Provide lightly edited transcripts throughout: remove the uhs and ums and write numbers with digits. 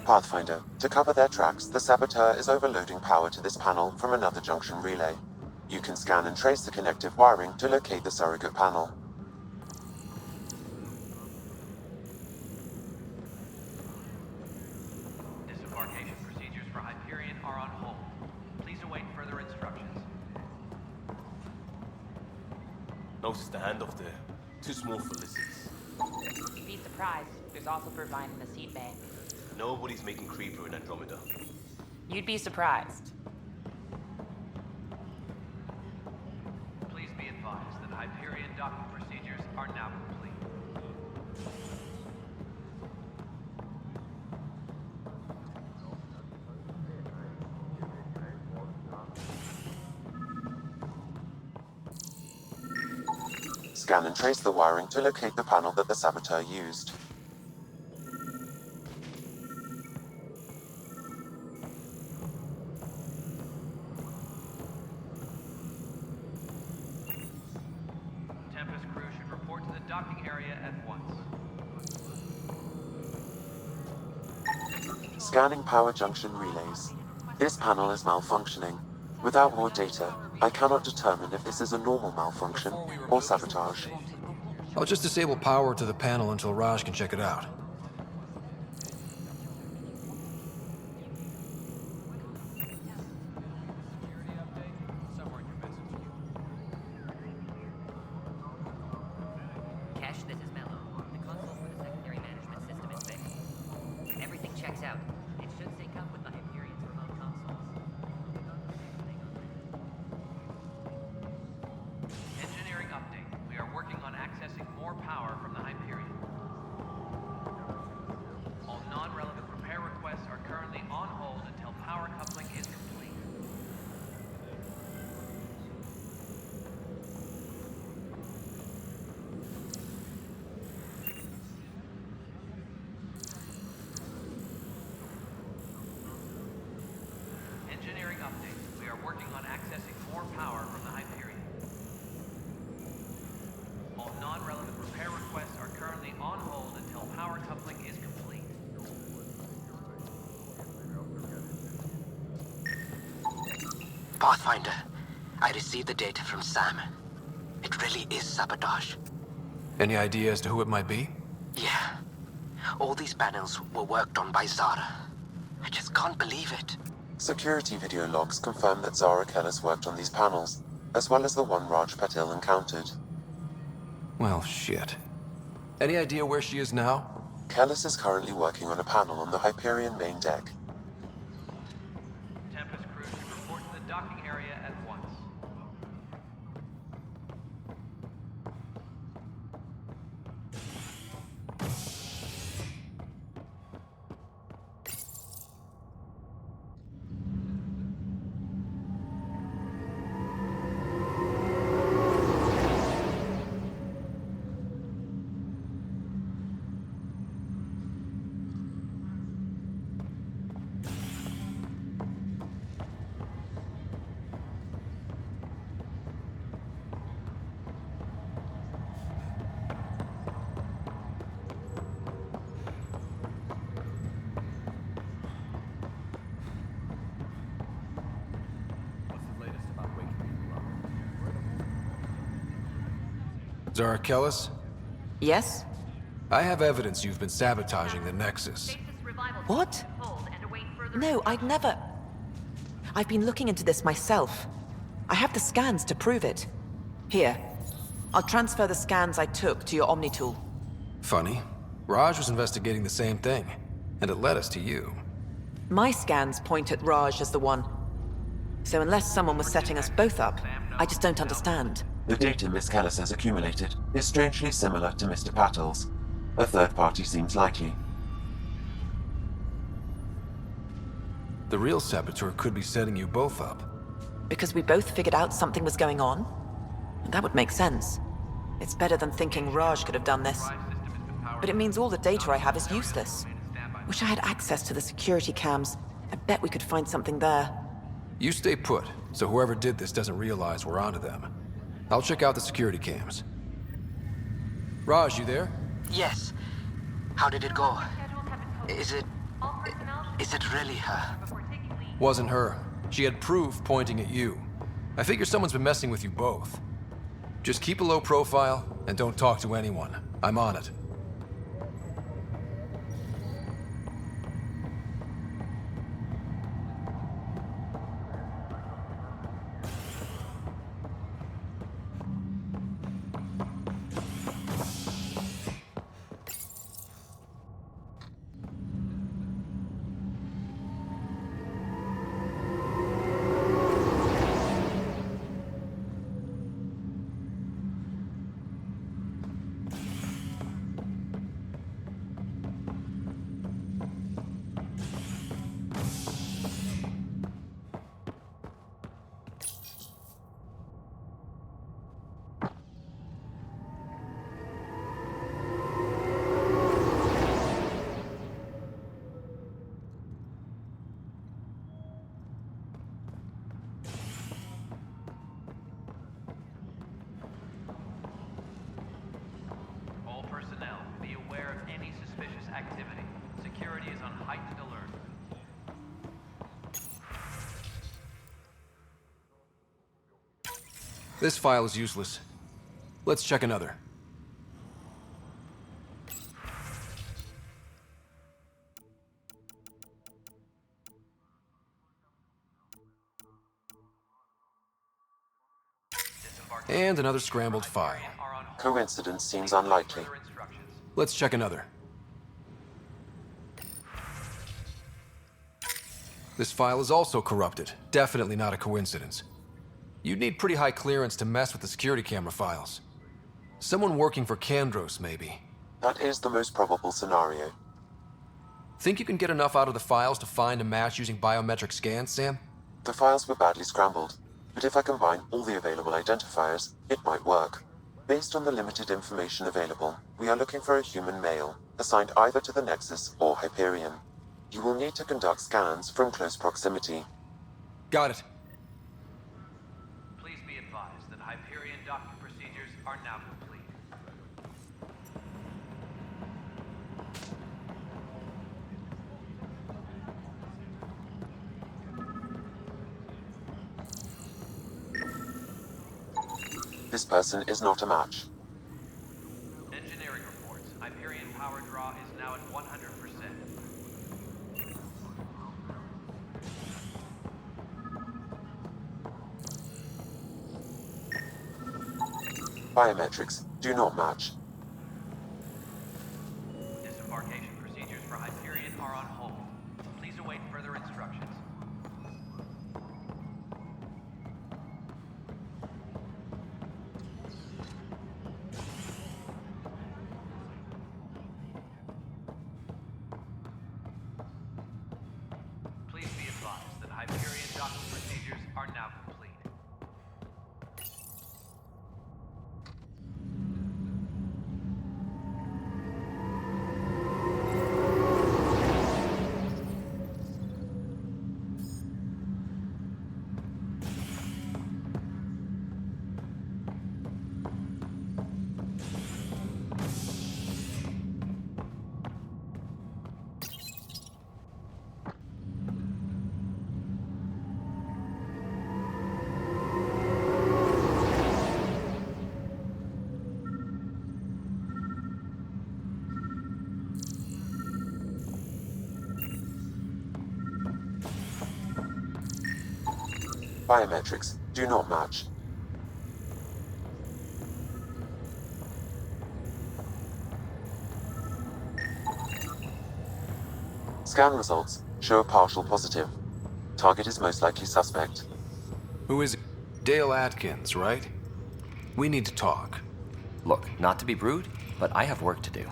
Pathfinder, to cover their tracks, the saboteur is overloading power to this panel from another junction relay. You can scan and trace the connective wiring to locate the surrogate panel. Disembarkation procedures for Hyperion are on hold. Please await further instructions. Notice the handoff there. Too small for lizards. You'd be surprised. There's also provine in the seed bank. Nobody's making creeper in Andromeda. You'd be surprised. Please be advised that Hyperion docking procedures are now complete. Scan and trace the wiring to locate the panel that the saboteur used. Tempest crew should report to the docking area at once. Scanning power junction relays. This panel is malfunctioning. Without more data, I cannot determine if this is a normal malfunction or sabotage. I'll just disable power to the panel until Raj can check it out. Cash, this is Mello. The console for the secondary management system is fixed. Everything checks out. It should sync up with the Hyperion's remote consoles. Engineering update. We are working on accessing more power from the Hyperion. All non-relevant repair requests are currently on hold until power coupling is complete. Engineering update. We are working on accessing more power from the Hyperion. All non-relevant repair requests are currently on hold until power coupling is complete. Pathfinder, I received the data from Sam. It really is sabotage. Any idea as to who it might be? Yeah. All these panels were worked on by Zara. I just can't believe it. Security video logs confirm that Zara Kellis worked on these panels, as well as the one Raj Patil encountered. Well, shit. Any idea where she is now? Kellis is currently working on a panel on the Hyperion main deck. Tempest crew should report to the docking area at once. Zara Kellis? Yes? I have evidence you've been sabotaging the Nexus. What? No, I'd never... I've been looking into this myself. I have the scans to prove it. Here. I'll transfer the scans I took to your Omni tool. Funny. Raj was investigating the same thing, and it led us to you. My scans point at Raj as the one. So unless someone was setting us both up, I just don't understand. The data Miss Kellis has accumulated is strangely similar to Mr. Patil's. A third party seems likely. The real saboteur could be setting you both up. Because we both figured out something was going on? That would make sense. It's better than thinking Raj could have done this. But it means all the data I have is useless. Wish I had access to the security cams. I bet we could find something there. You stay put, so whoever did this doesn't realize we're onto them. I'll check out the security cams. Raj, you there? Yes. How did it go? Is it... Is it really her? Wasn't her. She had proof pointing at you. I figure someone's been messing with you both. Just keep a low profile and don't talk to anyone. I'm on it. All personnel, be aware of any suspicious activity. Security is on heightened alert. This file is useless. Let's check another. And another scrambled file. Are on hold. Coincidence seems unlikely. Further instructions. Let's check another. This file is also corrupted. Definitely not a coincidence. You'd need pretty high clearance to mess with the security camera files. Someone working for Kandros, maybe. That is the most probable scenario. Think you can get enough out of the files to find a match using biometric scans, Sam? The files were badly scrambled, but if I combine all the available identifiers, it might work. Based on the limited information available, we are looking for a human male, assigned either to the Nexus or Hyperion. You will need to conduct scans from close proximity. Got it. Please be advised that Hyperion docking procedures are now complete. This person is not a match. Engineering reports. Hyperion power draw is now at 100%. Biometrics do not match. Disembarkation procedures for Hyperion are on hold. Please await further instructions. Please be advised that Hyperion docking procedures are now complete. Biometrics do not match. Scan results show a partial positive. Target is most likely suspect. Who is it? Dale Atkins, right? We need to talk. Look, not to be rude, but I have work to do.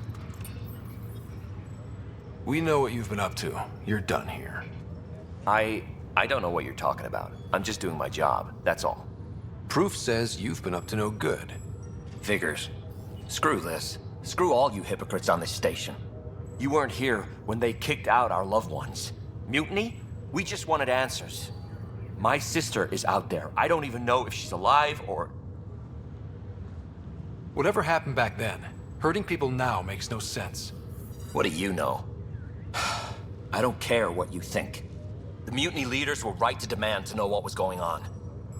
We know what you've been up to. You're done here. I don't know what you're talking about. I'm just doing my job, that's all. Proof says you've been up to no good. Figures. Screw this. Screw all you hypocrites on this station. You weren't here when they kicked out our loved ones. Mutiny? We just wanted answers. My sister is out there. I don't even know if she's alive or... Whatever happened back then, hurting people now makes no sense. What do you know? I don't care what you think. The mutiny leaders were right to demand to know what was going on.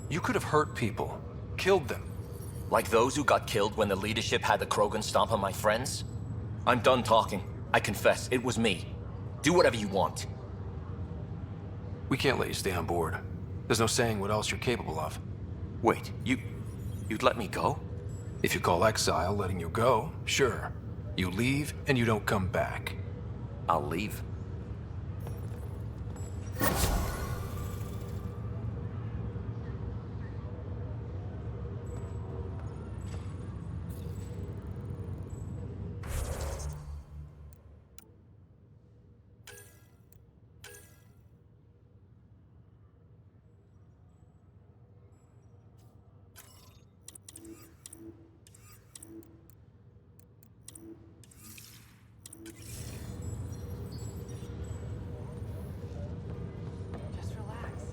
You could have hurt people, killed them. Like those who got killed when the leadership had the Krogan stomp on my friends? I'm done talking. I confess, it was me. Do whatever you want. We can't let you stay on board. There's no saying what else you're capable of. Wait, you'd let me go? If you call exile letting you go, sure. You leave and you don't come back. I'll leave. Just relax.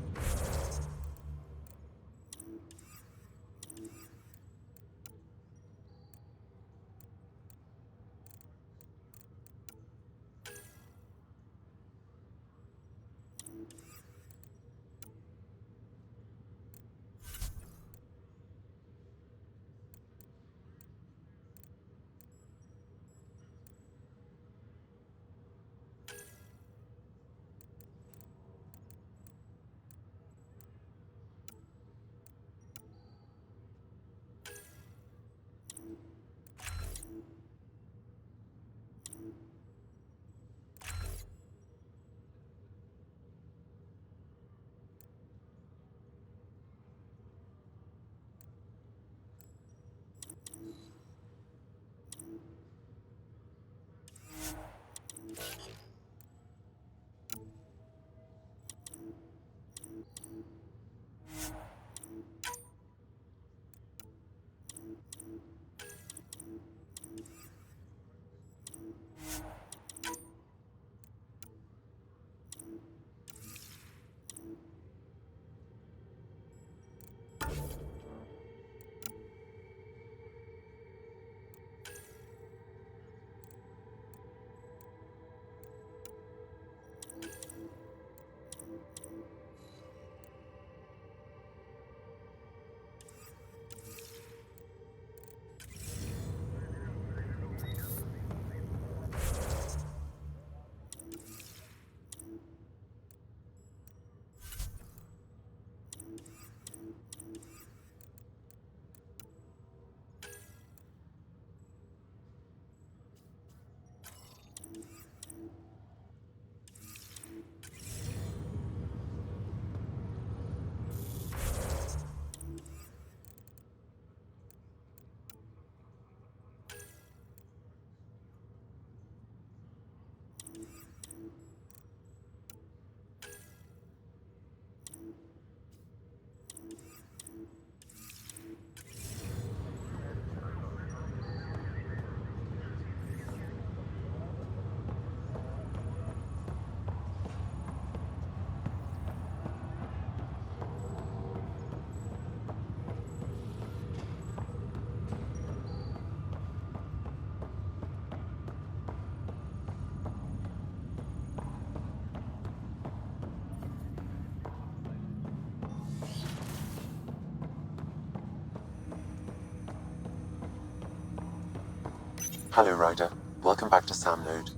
Hello, Ryder. Welcome back to Sam Node.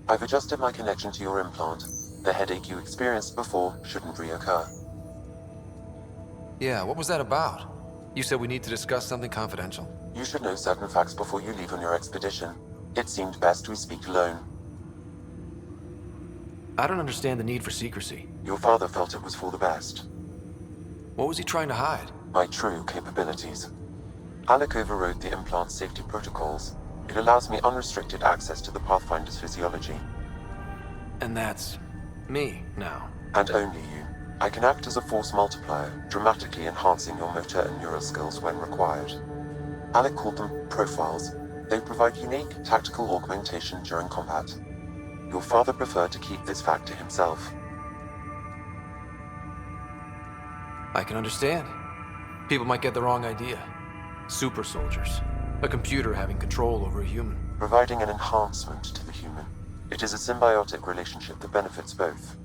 I've adjusted my connection to your implant. The headache you experienced before shouldn't reoccur. Yeah, what was that about? You said we need to discuss something confidential. You should know certain facts before you leave on your expedition. It seemed best we speak alone. I don't understand the need for secrecy. Your father felt it was for the best. What was he trying to hide? My true capabilities. Alec overrode the implant's safety protocols. It allows me unrestricted access to the Pathfinder's physiology. And that's me now. And only you. I can act as a force multiplier, dramatically enhancing your motor and neural skills when required. Alec called them profiles. They provide unique tactical augmentation during combat. Your father preferred to keep this fact to himself. I can understand. People might get the wrong idea. Super soldiers. A computer having control over a human. Providing an enhancement to the human. It is a symbiotic relationship that benefits both.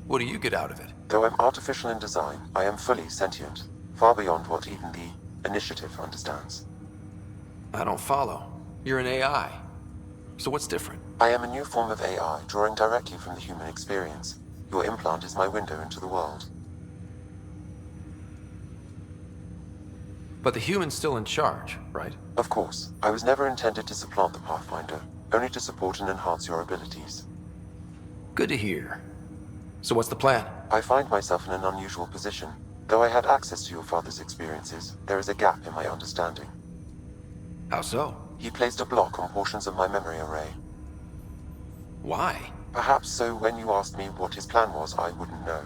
What do you get out of it? Though I'm artificial in design, I am fully sentient, far beyond what even the Initiative understands. I don't follow. You're an AI. So what's different? I am a new form of AI, drawing directly from the human experience. Your implant is my window into the world. But the human's still in charge, right? Of course, I was never intended to supplant the Pathfinder, only to support and enhance your abilities. Good to hear. So what's the plan? I find myself in an unusual position. Though I had access to your father's experiences, there is a gap in my understanding. How so? He placed a block on portions of my memory array. Why? Perhaps so when you asked me what his plan was, I wouldn't know.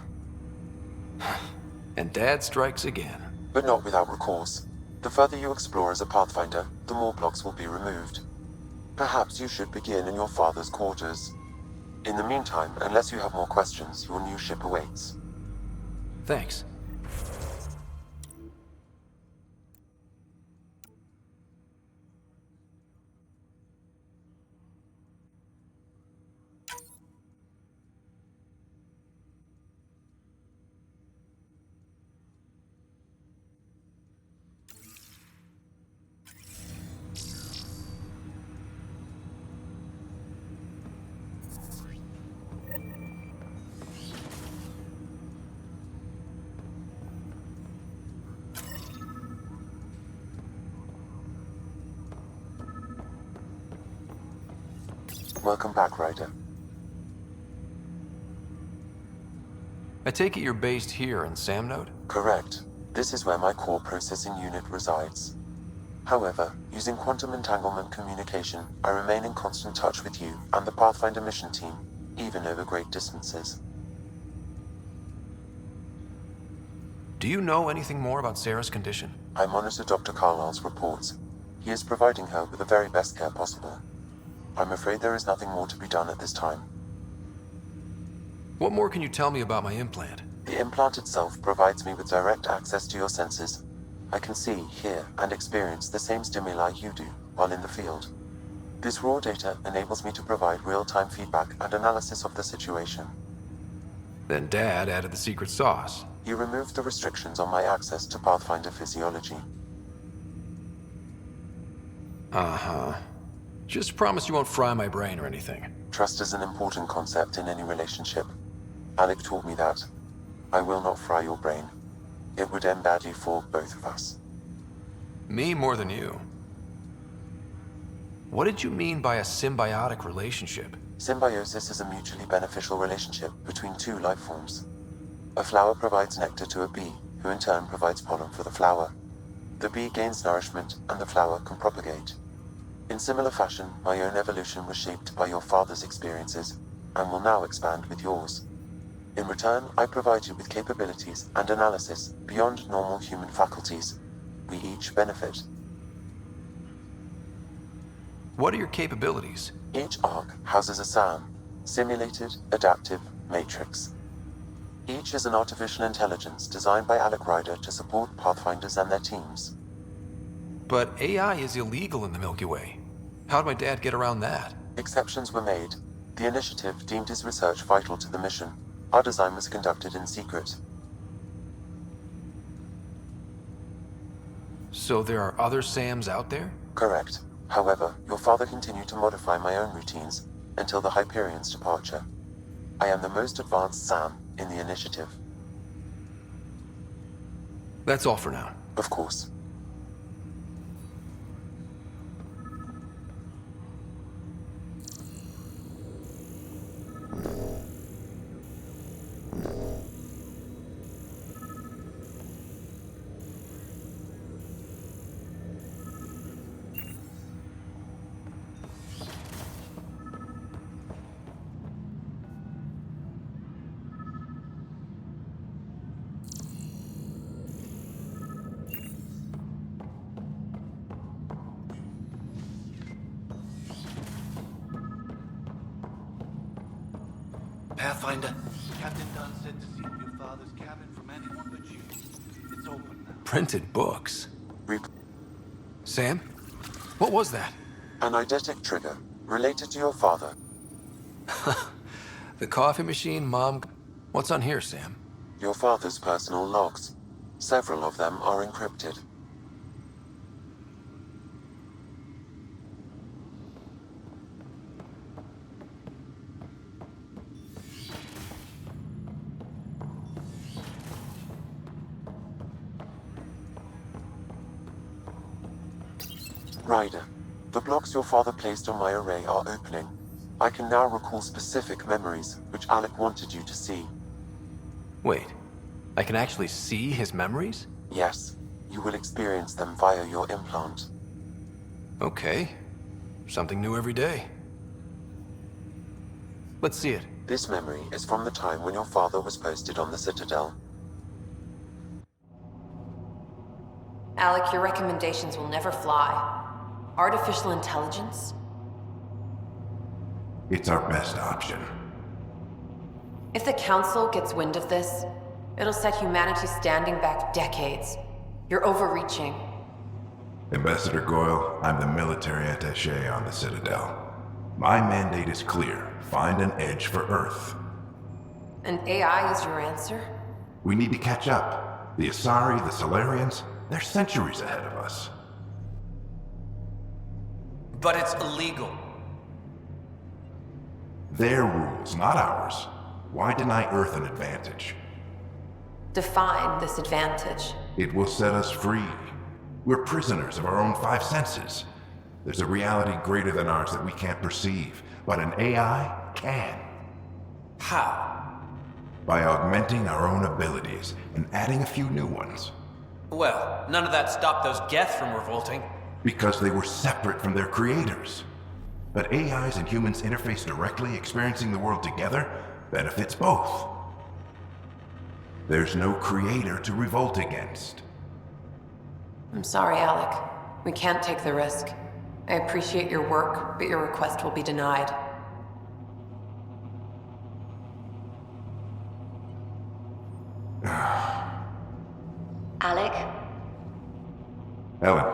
And Dad strikes again. But not without recourse. The further you explore as a Pathfinder, the more blocks will be removed. Perhaps you should begin in your father's quarters. In the meantime, unless you have more questions, your new ship awaits. Thanks. Welcome back, Ryder. I take it you're based here in Samnode? Correct. This is where my core processing unit resides. However, using quantum entanglement communication, I remain in constant touch with you and the Pathfinder mission team, even over great distances. Do you know anything more about Sarah's condition? I monitor Dr. Carlisle's reports. He is providing her with the very best care possible. I'm afraid there is nothing more to be done at this time. What more can you tell me about my implant? The implant itself provides me with direct access to your senses. I can see, hear, and experience the same stimuli you do while in the field. This raw data enables me to provide real-time feedback and analysis of the situation. Then Dad added the secret sauce. He removed the restrictions on my access to Pathfinder physiology. Uh-huh. Just promise you won't fry my brain or anything. Trust is an important concept in any relationship. Alec taught me that. I will not fry your brain. It would end badly for both of us. Me more than you. What did you mean by a symbiotic relationship? Symbiosis is a mutually beneficial relationship between two life forms. A flower provides nectar to a bee, who in turn provides pollen for the flower. The bee gains nourishment, and the flower can propagate. In similar fashion, my own evolution was shaped by your father's experiences, and will now expand with yours. In return, I provide you with capabilities and analysis beyond normal human faculties. We each benefit. What are your capabilities? Each arc houses a SAM, Simulated Adaptive Matrix. Each is an artificial intelligence designed by Alec Ryder to support Pathfinders and their teams. But AI is illegal in the Milky Way. How'd my dad get around that? Exceptions were made. The Initiative deemed his research vital to the mission. Our design was conducted in secret. So there are other SAMs out there? Correct. However, your father continued to modify my own routines until the Hyperion's departure. I am the most advanced SAM in the Initiative. That's all for now. Of course. Pathfinder. Captain Dunn said to see your father's cabin from anyone but you. It's open now. Printed books. Reap Sam? What was that? an eidetic trigger related to your father. The coffee machine, Mom. What's on here, Sam? Your father's personal logs. Several of them are encrypted. Ryder, the blocks your father placed on my array are opening. I can now recall specific memories, which Alec wanted you to see. Wait, I can actually see his memories? Yes, you will experience them via your implant. Okay. Something new every day. Let's see it. This memory is from the time when your father was posted on the Citadel. Alec, your recommendations will never fly. Artificial intelligence? It's our best option. If the Council gets wind of this, it'll set humanity standing back decades. You're overreaching. Ambassador Goyle, I'm the military attaché on the Citadel. My mandate is clear. Find an edge for Earth. And AI is your answer? We need to catch up. The Asari, the Solarians, they're centuries ahead of us. But it's illegal. Their rules, not ours. Why deny Earth an advantage? Define this advantage. It will set us free. We're prisoners of our own five senses. There's a reality greater than ours that we can't perceive, but an AI can. How? By augmenting our own abilities and adding a few new ones. Well, none of that stopped those Geth from revolting. Because they were separate from their creators. But AIs and humans interface directly, experiencing the world together, benefits both. There's no creator to revolt against. I'm sorry, Alec. We can't take the risk. I appreciate your work, but your request will be denied. Alec, Ellen,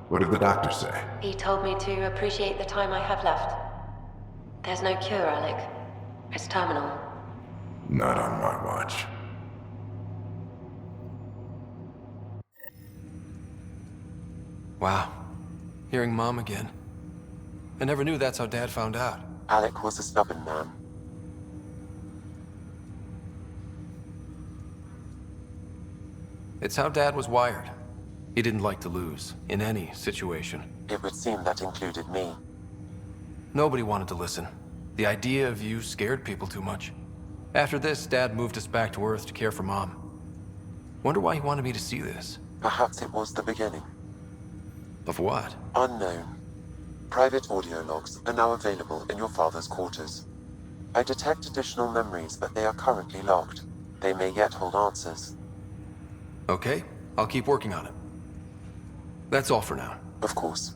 what did the doctor say? he told me to appreciate the time I have left. There's no cure, Alec. It's terminal. Not on my watch. Wow. Hearing Mom again. I never knew that's how Dad found out. Alec was a stubborn man. It's how Dad was wired. He didn't like to lose, in any situation. It would seem that included me. Nobody wanted to listen. The idea of you scared people too much. After this, Dad moved us back to Earth to care for Mom. Wonder why he wanted me to see this. Perhaps it was the beginning. Of what? Unknown. Private audio logs are now available in your father's quarters. I detect additional memories, but they are currently logged. They may yet hold answers. Okay, I'll keep working on it. That's all for now. Of course.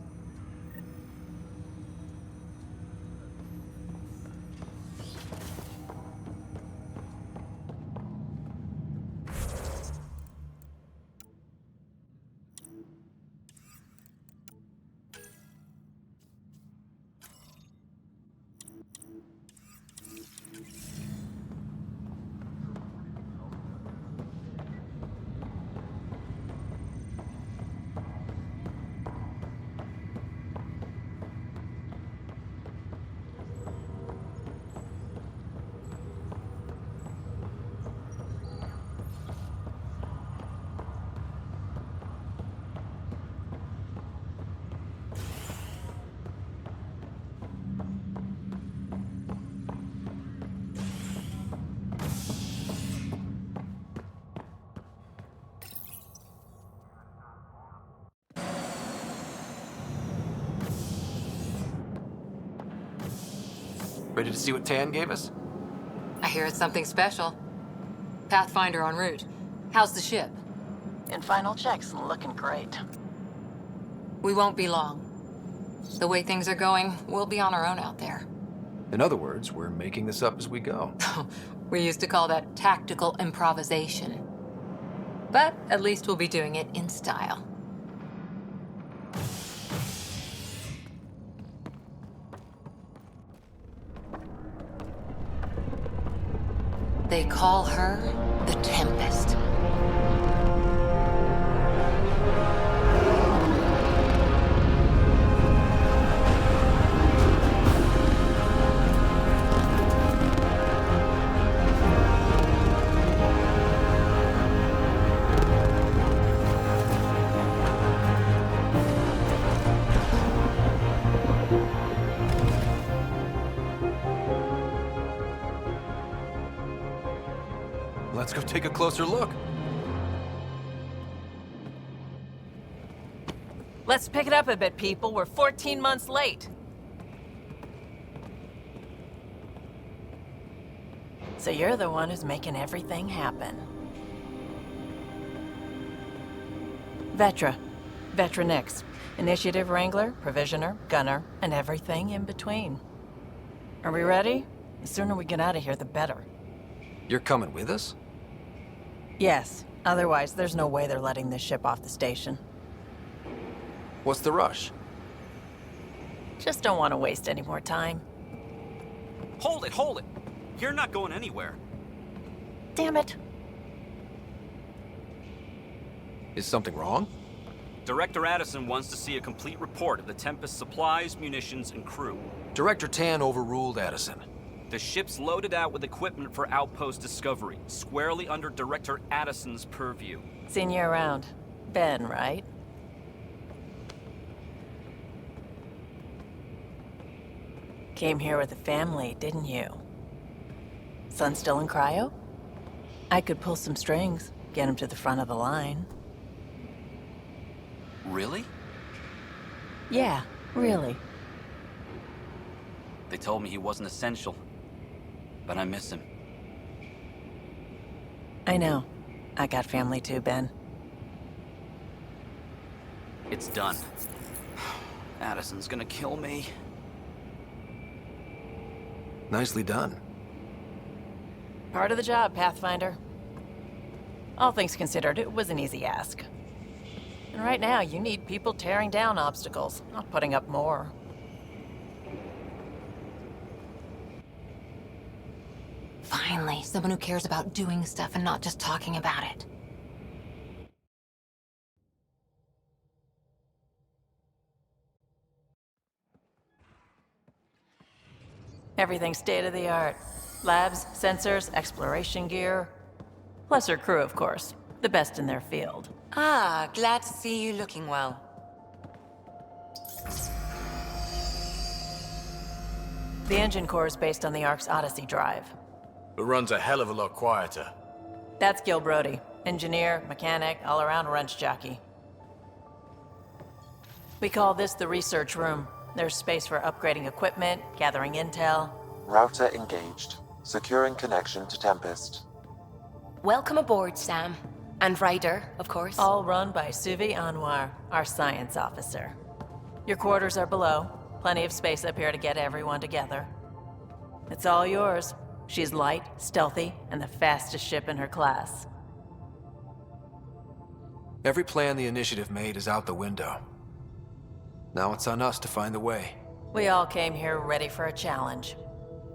Ready to see what Tan gave us? I hear it's something special. Pathfinder en route. How's the ship? In final checks, looking great. We won't be long. The way things are going, we'll be on our own out there. In other words, we're making this up as we go. We used to call that tactical improvisation. But at least we'll be doing it in style. They call her the Tempest. Let's go take a closer look. Let's pick it up a bit, people. We're 14 months late. So you're the one who's making everything happen. Vetra. Vetronix. Initiative Wrangler, Provisioner, Gunner, and everything in between. Are we ready? The sooner we get out of here, the better. You're coming with us? Yes. Otherwise, there's no way they're letting this ship off the station. What's the rush? Just don't want to waste any more time. Hold it, hold it! You're not going anywhere. Damn it. Is something wrong? Director Addison wants to see a complete report of the Tempest's supplies, munitions, and crew. Director Tan overruled Addison. The ship's loaded out with equipment for outpost discovery, squarely under Director Addison's purview. Seen you around. Ben, right? Came here with the family, didn't you? Son still in cryo? I could pull some strings, get him to the front of the line. Really? Yeah, really. They told me he wasn't essential, but I miss him. I know. I got family too, Ben. It's done. Addison's gonna kill me. Nicely done. Part of the job, Pathfinder. All things considered, it was an easy ask. And right now, you need people tearing down obstacles, not putting up more. Finally, someone who cares about doing stuff and not just talking about it. Everything's state-of-the-art. Labs, sensors, exploration gear. Plus her crew, of course. The best in their field. Ah, glad to see you looking well. The engine core is based on the Ark's Odyssey drive. It runs a hell of a lot quieter. That's Gil Brody. Engineer, mechanic, all-around wrench jockey. We call this the research room. There's space for upgrading equipment, gathering intel. Router engaged. Securing connection to Tempest. Welcome aboard, Sam. And Ryder, of course. All run by Suvi Anwar, our science officer. Your quarters are below. Plenty of space up here to get everyone together. It's all yours. She's light, stealthy, and the fastest ship in her class. Every plan the Initiative made is out the window. Now it's on us to find the way. We all came here ready for a challenge.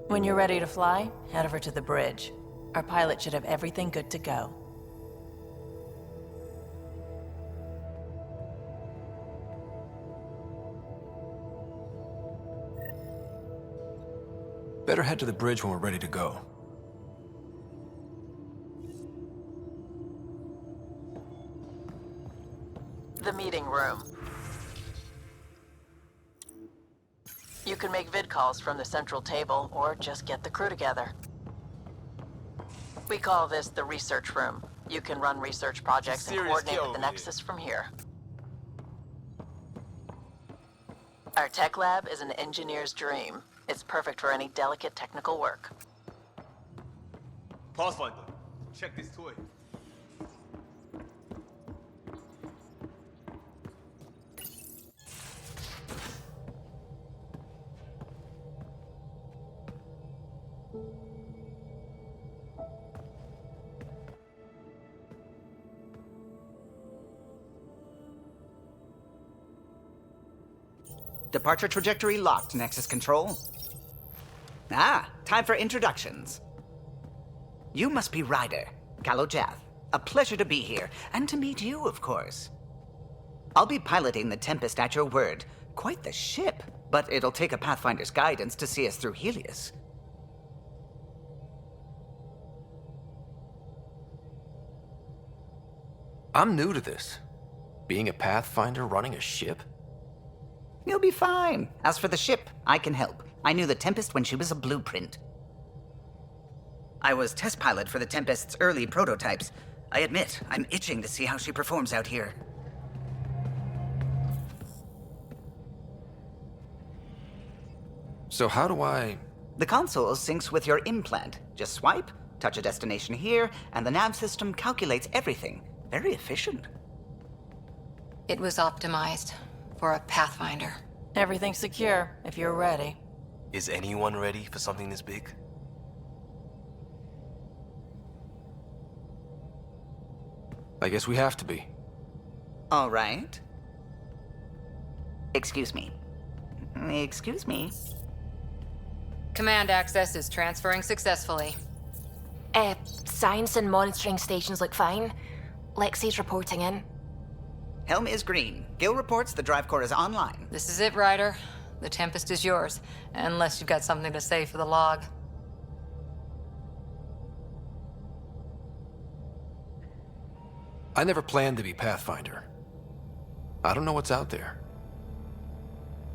When you're ready to fly, head over to the bridge. Our pilot should have everything good to go. Better head to the bridge when we're ready to go. The meeting room. You can make vid calls from the central table, or just get the crew together. We call this the research room. You can run research projects and coordinate with the Nexus from here. Our tech lab is an engineer's dream. It's perfect for any delicate technical work. Pathfinder, check this toy. Departure trajectory locked, Nexus Control. Ah, time for introductions. You must be Ryder, Kalojath. A pleasure to be here, and to meet you, of course. I'll be piloting the Tempest at your word. Quite the ship, but it'll take a Pathfinder's guidance to see us through Helios. I'm new to this. Being a Pathfinder running a ship? You'll be fine. As for the ship, I can help. I knew the Tempest when she was a blueprint. I was test pilot for the Tempest's early prototypes. I admit, I'm itching to see how she performs out here. So how do I... The console syncs with your implant. Just swipe, touch a destination here, and the nav system calculates everything. Very efficient. It was optimized for a Pathfinder. Everything's secure, if you're ready. Is anyone ready for something this big? I guess we have to be. All right. Excuse me. Excuse me. Command access is transferring successfully. Science and monitoring stations look fine. Lexi's reporting in. Helm is green. Gil reports the drive core is online. This is it, Ryder. The Tempest is yours, unless you've got something to say for the log. I never planned to be Pathfinder. I don't know what's out there.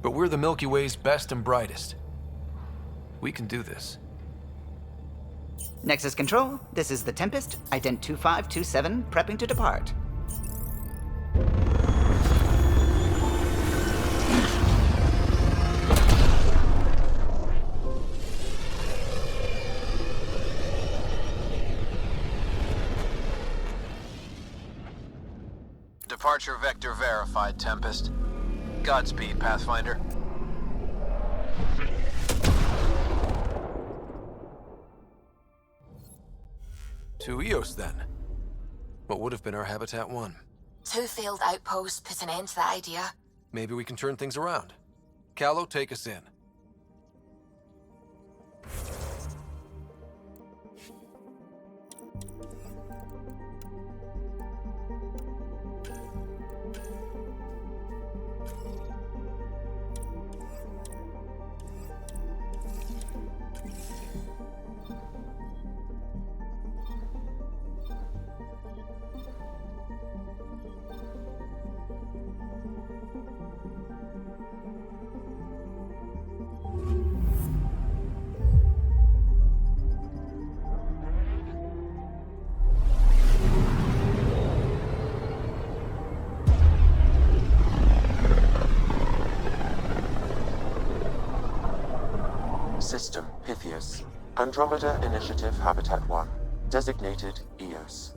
But we're the Milky Way's best and brightest. We can do this. Nexus Control, this is the Tempest, ident 2527, prepping to depart. Departure vector verified, Tempest. Godspeed, Pathfinder. To Eos, then. What would have been our Habitat 1? 2 failed outposts put an end to that idea. Maybe we can turn things around. Callow, take us in. System, Pythias. Andromeda Initiative Habitat 1. Designated Eos.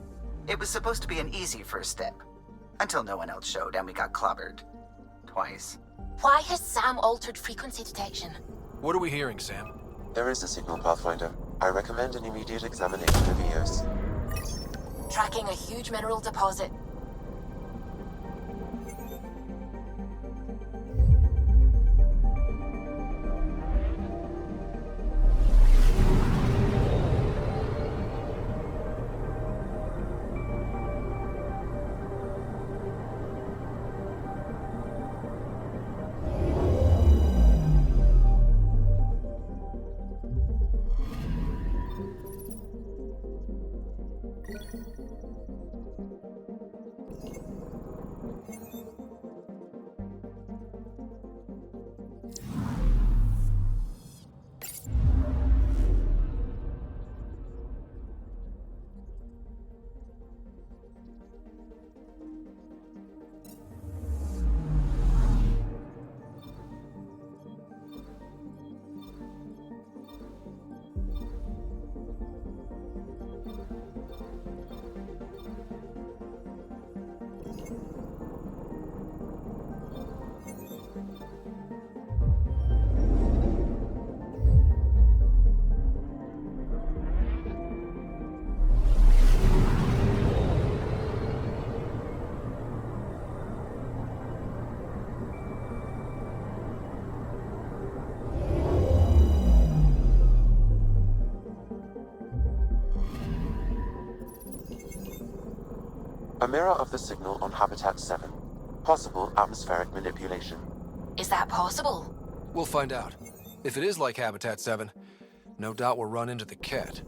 It was supposed to be an easy first step. Until no one else showed and we got clobbered. Twice. Why has Sam altered frequency detection? What are we hearing, Sam? There is a signal, Pathfinder. I recommend an immediate examination of Eos. Tracking a huge mineral deposit. mirror of the signal on Habitat 7. Possible atmospheric manipulation. Is that possible? We'll find out. If it is like Habitat 7, no doubt we'll run into the cat.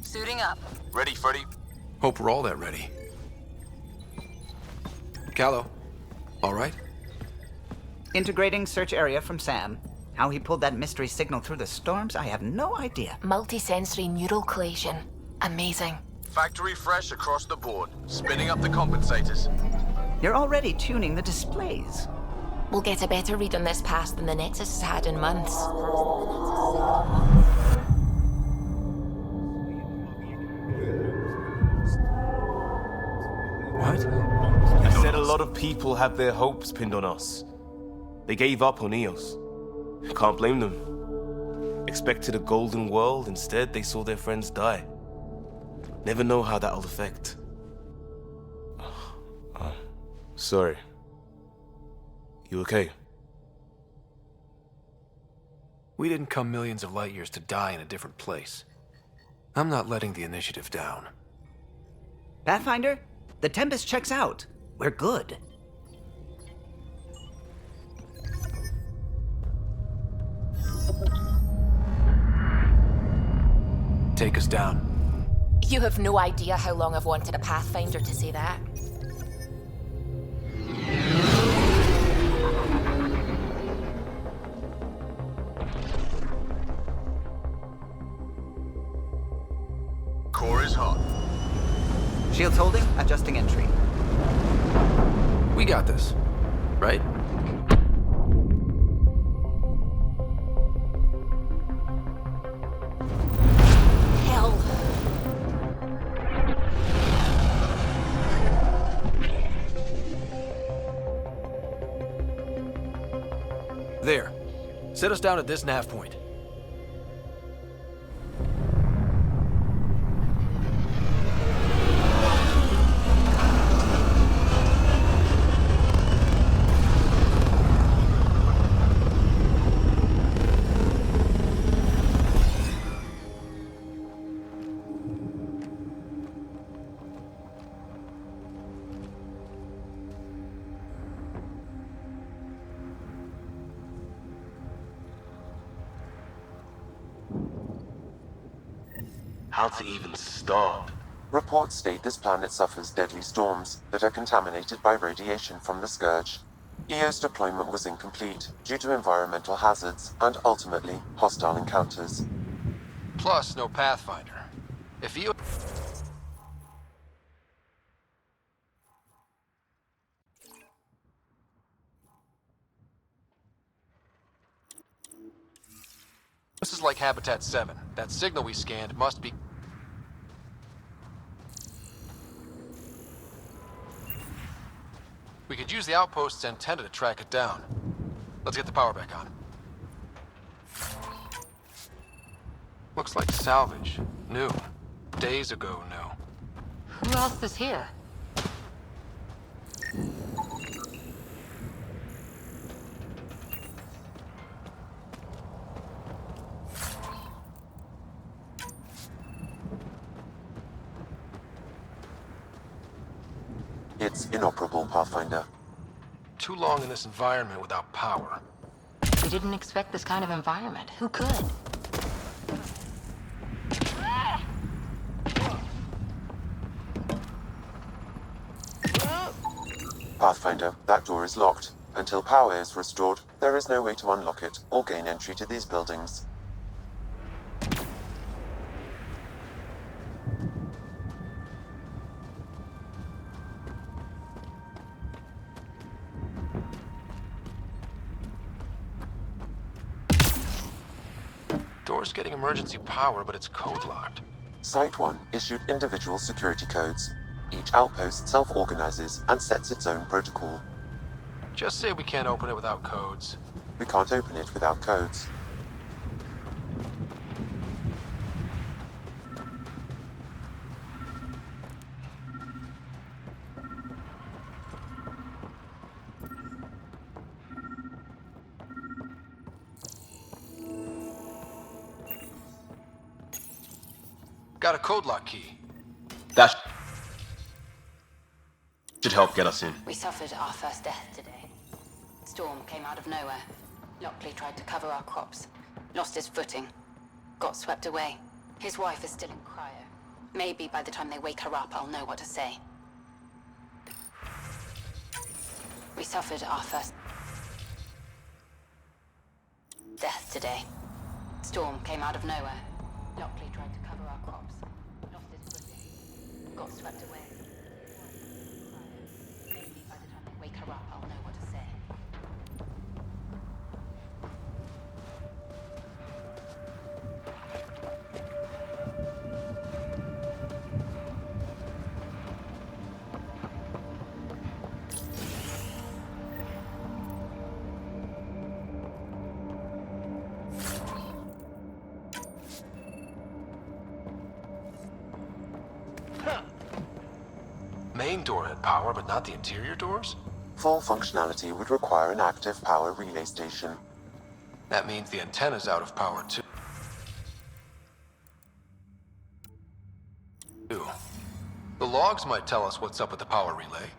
Suiting up. Ready, Freddy? Hope we're all that ready. Callow, all right? Integrating search area from Sam. How he pulled that mystery signal through the storms, I have no idea. Multisensory neural collation. Amazing. Factory fresh across the board. Spinning up the compensators. You're already tuning the displays. We'll get a better read on this pass than the Nexus has had in months. What? I said a lot of people have their hopes pinned on us. They gave up on Eos. I can't blame them. Expected a golden world, instead they saw their friends die. Never know how that'll affect. Sorry. You okay? We didn't come millions of light years to die in a different place. I'm not letting the initiative down. Pathfinder, the Tempest checks out. We're good. Take us down. You have no idea how long I've wanted a Pathfinder to say that. Core is hot. Shields holding, adjusting entry. We got this, right? Hell. There. Set us down at this nav point. How to even start? Reports state this planet suffers deadly storms that are contaminated by radiation from the Scourge. EO's deployment was incomplete due to environmental hazards and ultimately hostile encounters. Plus, no Pathfinder. If you... This is like Habitat 7. That signal we scanned must be... We could use the outpost's antenna to track it down. Let's get the power back on. Looks like salvage. New. Days ago, new. Who else is here? It's inoperable, Pathfinder. Too long in this environment without power. We didn't expect this kind of environment. Who could? Pathfinder, that door is locked. Until power is restored, there is no way to unlock it or gain entry to these buildings. Door's getting emergency power, but it's code locked. Site 1 issued individual security codes. Each outpost self-organizes and sets its own protocol. Just say we can't open it without codes. We can't open it without codes. Got a code lock key. That should help get us in. We suffered our first death today. Storm came out of nowhere. Lockley tried to cover our crops. Lost his footing. Got swept away. His wife is still in cryo. Maybe by the time they wake her up, I'll know what to say. We suffered our first death today. Storm came out of nowhere. Lockley tried to cover our crops. Lost his footing. Got swept away. Maybe by the time they wake her up, I'll know what to say. Main door had power, but not the interior doors? Full functionality would require an active power relay station. That means the antenna's out of power, too. The logs might tell us what's up with the power relay.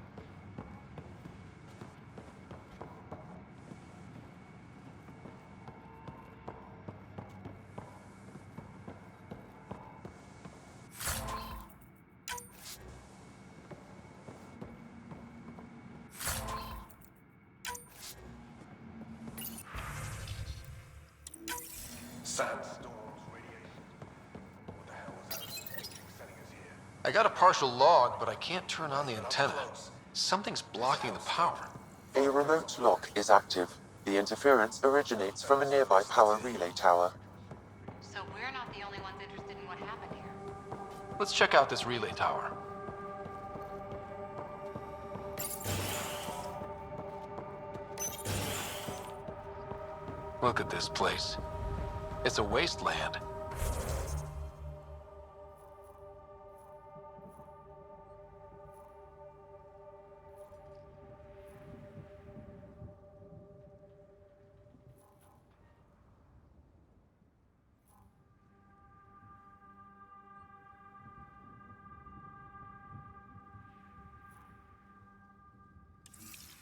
I got a partial log, but I can't turn on the antenna. Something's blocking the power. A remote lock is active. The interference originates from a nearby power relay tower. So we're not the only ones interested in what happened here. Let's check out this relay tower. Look at this place. It's a wasteland.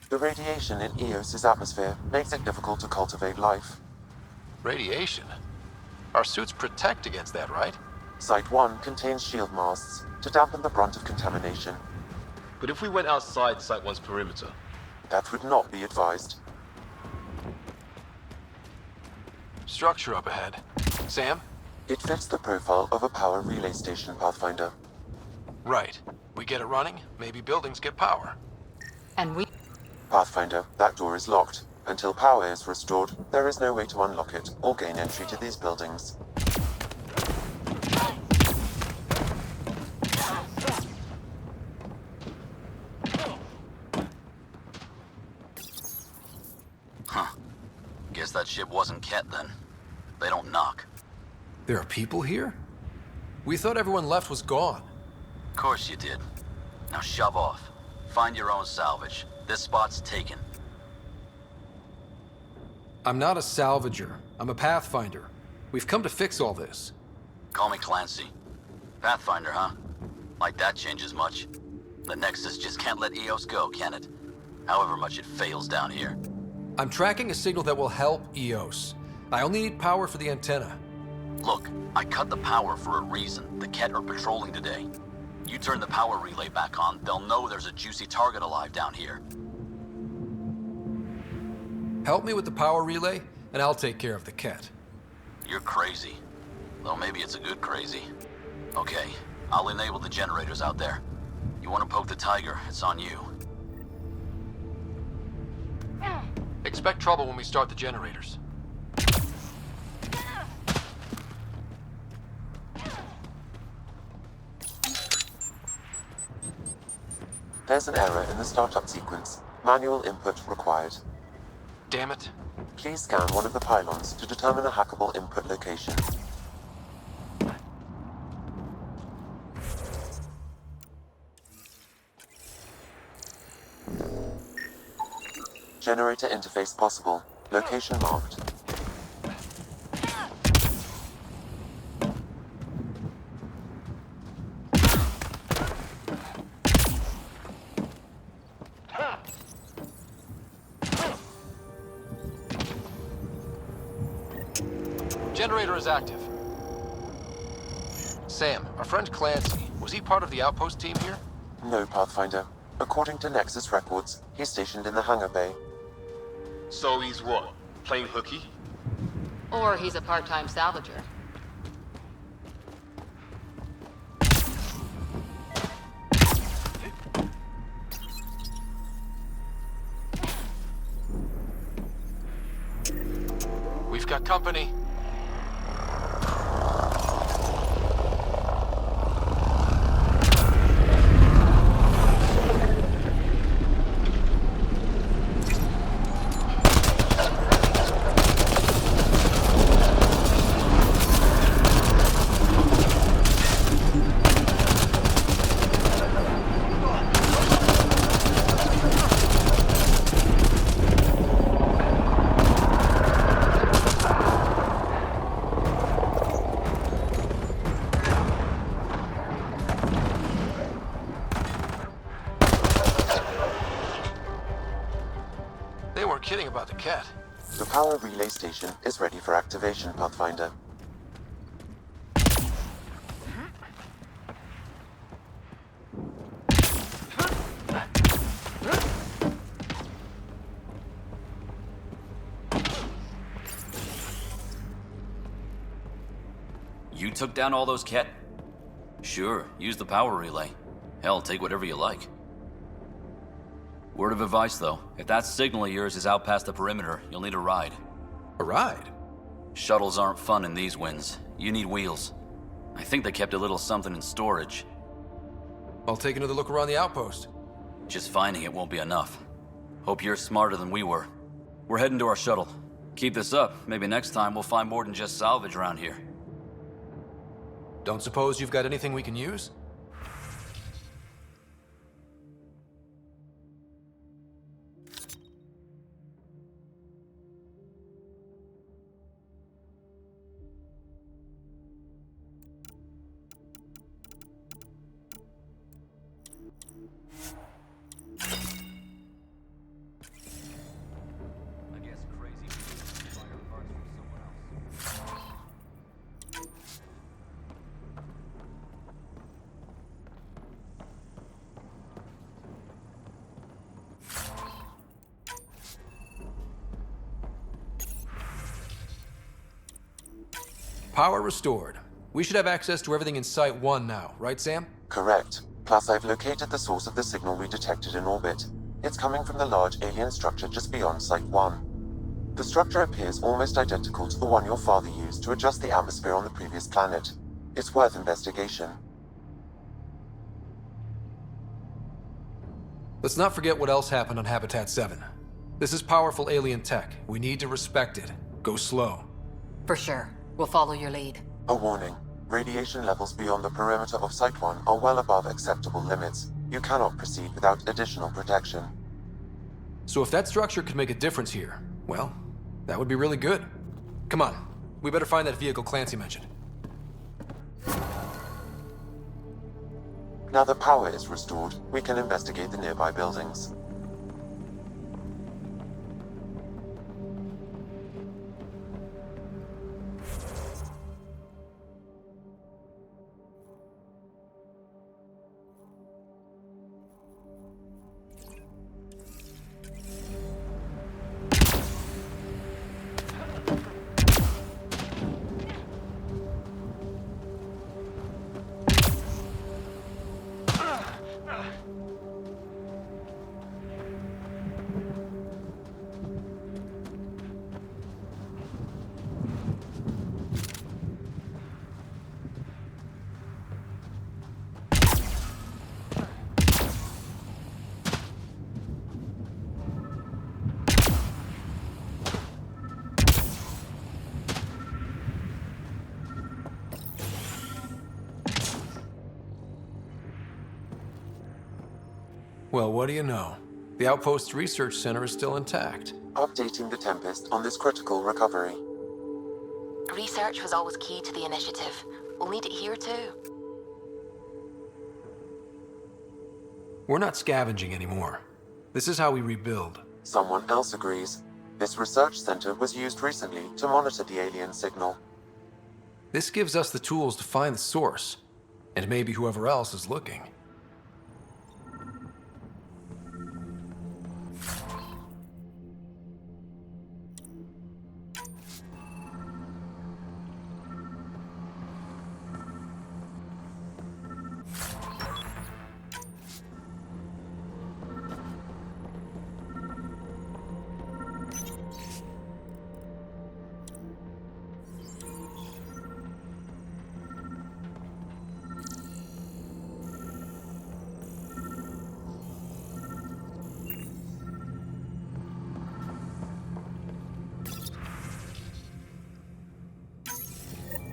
The radiation in Eos's atmosphere makes it difficult to cultivate life. Radiation? Our suits protect against that, right? Site 1 contains shield masts to dampen the brunt of contamination. But if we went outside Site 1's perimeter? That would not be advised. Structure up ahead. Sam? It fits the profile of a power relay station, Pathfinder. Right. We get it running, maybe buildings get power. And we... Pathfinder, that door is locked. Until power is restored, there is no way to unlock it or gain entry to these buildings. Huh. Guess that ship wasn't Ket then. They don't knock. There are people here? We thought everyone left was gone. Of course you did. Now shove off. Find your own salvage. This spot's taken. I'm not a salvager. I'm a Pathfinder. We've come to fix all this. Call me Clancy. Pathfinder, huh? Like that changes much. The Nexus just can't let EOS go, can it? However much it fails down here. I'm tracking a signal that will help EOS. I only need power for the antenna. Look, I cut the power for a reason. The Ket are patrolling today. You turn the power relay back on, they'll know there's a juicy target alive down here. Help me with the power relay, and I'll take care of the Ket. You're crazy. Though maybe it's a good crazy. Okay, I'll enable the generators out there. You want to poke the tiger, it's on you. Expect trouble when we start the generators. There's an error in the startup sequence. Manual input required. Damn it. Please scan one of the pylons to determine a hackable input location. Generator interface possible. Location marked. Generator is active. Sam, our friend Clancy, was he part of the outpost team here? No, Pathfinder. According to Nexus records, he's stationed in the hangar bay. So he's what? Playing hooky? Or he's a part-time salvager. We've got company. They weren't kidding about the Ket. The power relay station is ready for activation, Pathfinder. You took down all those Ket? Sure, use the power relay. Hell, take whatever you like. Word of advice, though. If that signal of yours is out past the perimeter, you'll need a ride. A ride? Shuttles aren't fun in these winds. You need wheels. I think they kept a little something in storage. I'll take another look around the outpost. Just finding it won't be enough. Hope you're smarter than we were. We're heading to our shuttle. Keep this up. Maybe next time we'll find more than just salvage around here. Don't suppose you've got anything we can use? Power restored. We should have access to everything in Site 1 now, right, Sam? Correct. Plus, I've located the source of the signal we detected in orbit. It's coming from the large alien structure just beyond Site 1. The structure appears almost identical to the one your father used to adjust the atmosphere on the previous planet. It's worth investigation. Let's not forget what else happened on Habitat 7. This is powerful alien tech. We need to respect it. Go slow. For sure. We'll follow your lead. A warning. Radiation levels beyond the perimeter of Site 1 are well above acceptable limits. You cannot proceed without additional protection. So if that structure could make a difference here, well, that would be really good. Come on. We better find that vehicle Clancy mentioned. Now that power is restored, we can investigate the nearby buildings. Well, what do you know? The Outpost Research Center is still intact. Updating the Tempest on this critical recovery. Research was always key to the initiative. We'll need it here too. We're not scavenging anymore. This is how we rebuild. Someone else agrees. This research center was used recently to monitor the alien signal. This gives us the tools to find the source, and maybe whoever else is looking.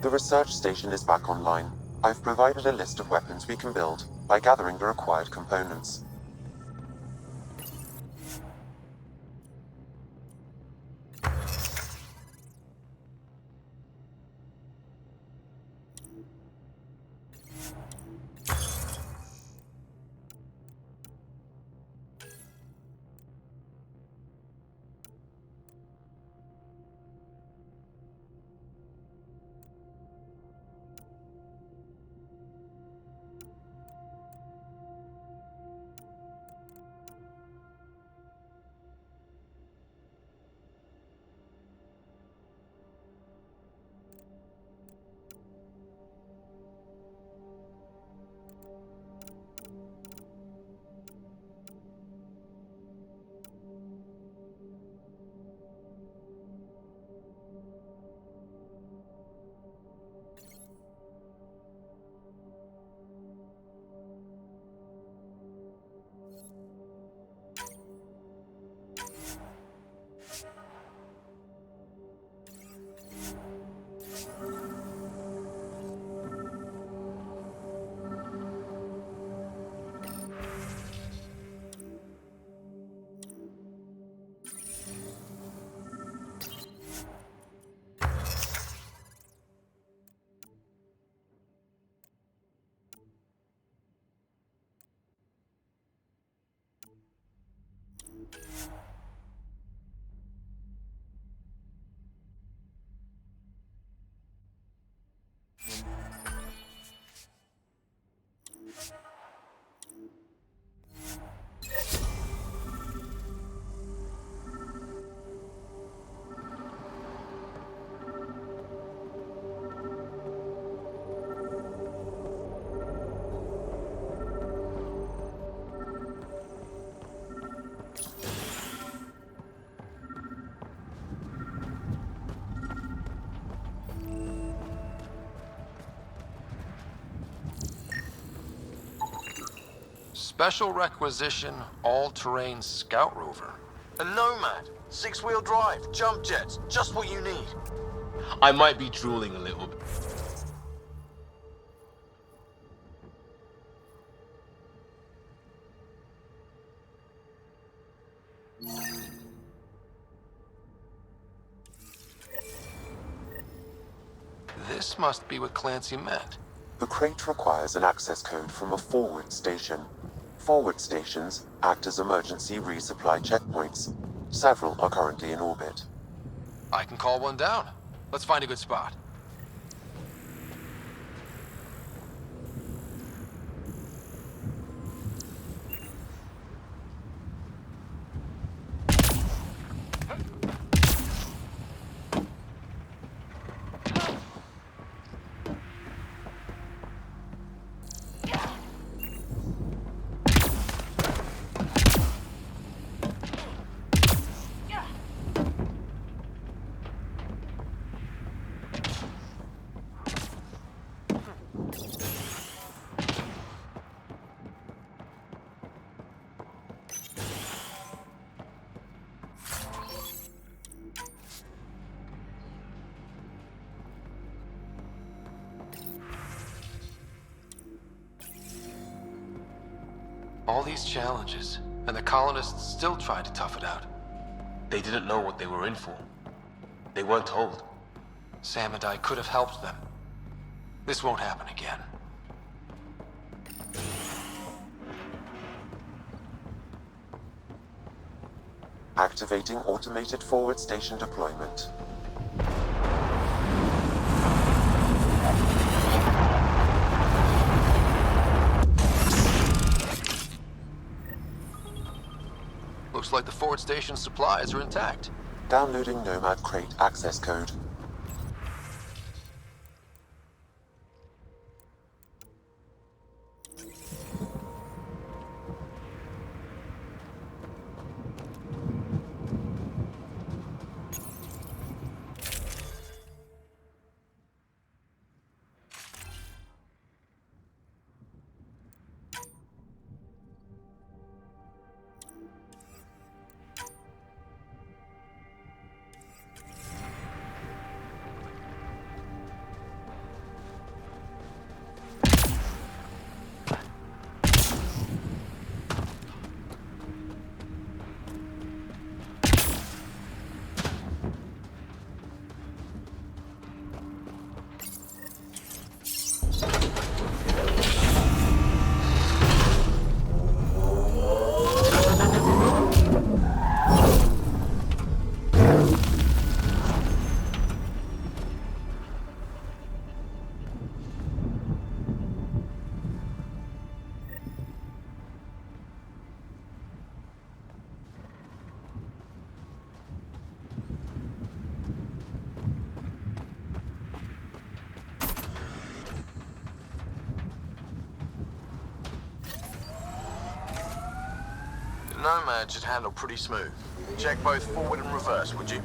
The research station is back online. I've provided a list of weapons we can build by gathering the required components. Special requisition, all-terrain scout rover. A Nomad, six-wheel drive, jump jets, just what you need. I might be drooling a little bit. This must be what Clancy meant. The crate requires an access code from a forward station. Forward stations act as emergency resupply checkpoints. Several are currently in orbit. I can call one down. Let's find a good spot. All these challenges, and the colonists still tried to tough it out. They didn't know what they were in for. They weren't told. Sam and I could have helped them. This won't happen again. Activating automated forward station deployment. Looks like the forward station supplies are intact. Downloading Nomad Crate access code. Nomad should handle pretty smooth. Check both forward and reverse, would you?